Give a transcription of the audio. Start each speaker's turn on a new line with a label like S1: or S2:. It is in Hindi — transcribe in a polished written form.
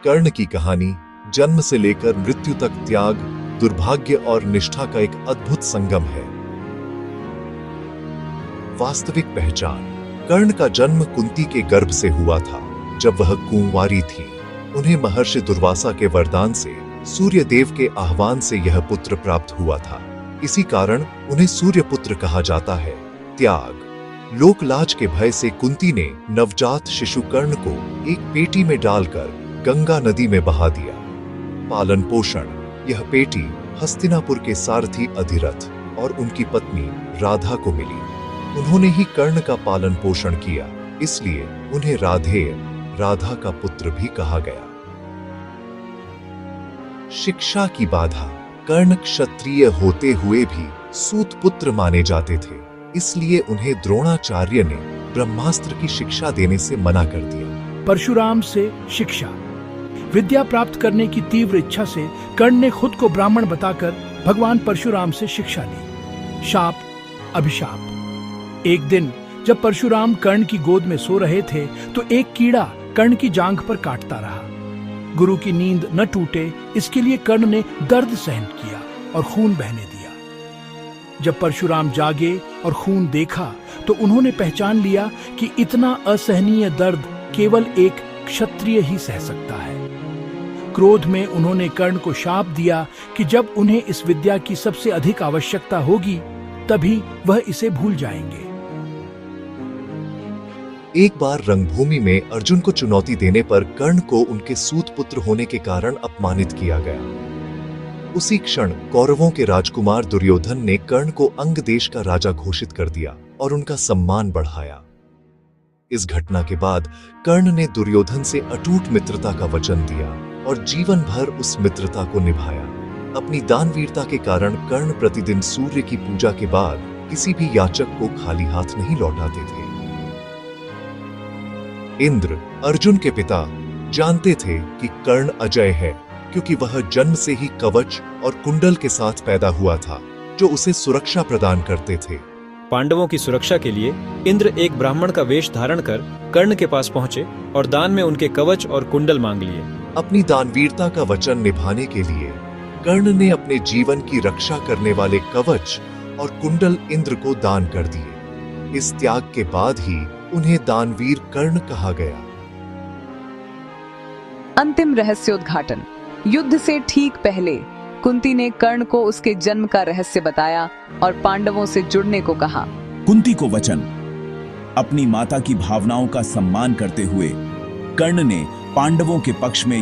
S1: कर्ण की कहानी जन्म से लेकर मृत्यु तक त्याग, दुर्भाग्य और निष्ठा का एक अद्भुत संगम है। वास्तविक पहचान। कर्ण का जन्म कुंती के गर्भ से हुआ था। जब वह कुंवारी थी, उन्हें महर्षि दुर्वासा के वरदान से, सूर्य देव के आह्वान से यह पुत्र प्राप्त हुआ था। इसी कारण उन्हें सूर्य पुत्र कहा जाता है। त्याग। लोकलाज के भय से कुंती ने नवजात शिशु कर्ण को एक पेटी में डालकर गंगा नदी में बहा दिया। पालन पोषण। यह पेटी हस्तिनापुर के सारथी अधिरथ और उनकी पत्नी राधा को मिली। उन्होंने ही कर्ण का पालन पोषण किया, इसलिए उन्हें राधेय, राधा का पुत्र भी कहा गया। शिक्षा की बाधा। कर्ण क्षत्रिय होते हुए भी सूत पुत्र माने जाते थे, इसलिए उन्हें द्रोणाचार्य ने ब्रह्मास्त्र की शिक्षा देने से मना कर दिया।
S2: परशुराम से शिक्षा। विद्या प्राप्त करने की तीव्र इच्छा से कर्ण ने खुद को ब्राह्मण बताकर भगवान परशुराम से शिक्षा ली। शाप, अभिशाप। एक दिन जब परशुराम कर्ण की गोद में सो रहे थे तो एक कीड़ा कर्ण की जांघ पर काटता रहा। गुरु की नींद न टूटे, इसके लिए कर्ण ने दर्द सहन किया और खून बहने दिया। जब परशुराम जागे और खून देखा तो उन्होंने पहचान लिया कि इतना असहनीय दर्द केवल एक क्षत्रिय ही सह सकता है। क्रोध में उन्होंने कर्ण को शाप दिया कि जब उन्हें इस विद्या की सबसे अधिक आवश्यकता होगी तभी वह इसे भूल जाएंगे।
S1: एक बार रंगभूमि में अर्जुन को चुनौती देने पर कर्ण को उनके सूत पुत्र होने के कारण अपमानित किया गया। उसी क्षण कौरवों के राजकुमार दुर्योधन ने कर्ण को अंग देश का राजा घोषित कर दिया और उनका सम्मान बढ़ाया। इस घटना के बाद कर्ण ने दुर्योधन से अटूट मित्रता का वचन दिया और जीवन भर उस मित्रता को निभाया। अपनी दानवीरता के कारण कर्ण प्रतिदिन सूर्य की पूजा के बाद किसी भी याचक को खाली हाथ नहीं लौटाते थे। इंद्र, अर्जुन के पिता, जानते थे कि कर्ण अजय है क्योंकि वह जन्म से ही कवच और कुंडल के साथ पैदा हुआ था, जो उसे सुरक्षा प्रदान करते थे।
S3: पांडवों की सुरक्षा के लिए इंद्र एक ब्राह्मण का वेश धारण कर कर्ण के पास पहुंचे और दान में उनके कवच और कुंडल मांग लिए।
S1: अपनी दानवीरता का वचन निभाने के लिए कर्ण ने अपने जीवन की रक्षा करने वाले कवच और कुंडल इंद्र को दान कर दिए। इस त्याग के बाद ही उन्हें दानवीर कर्ण कहा गया।
S4: अंतिम रहस्योद्घाटन। युद्ध से ठीक पहले कुंती ने कर्ण को उसके जन्म का रहस्य बताया और पांडवों से जुड़ने को कहा।
S5: कुंती को वचन। अपनी माता की भावनाओं का सम्मान करते हुए कर्ण ने पांडवों के पक्ष में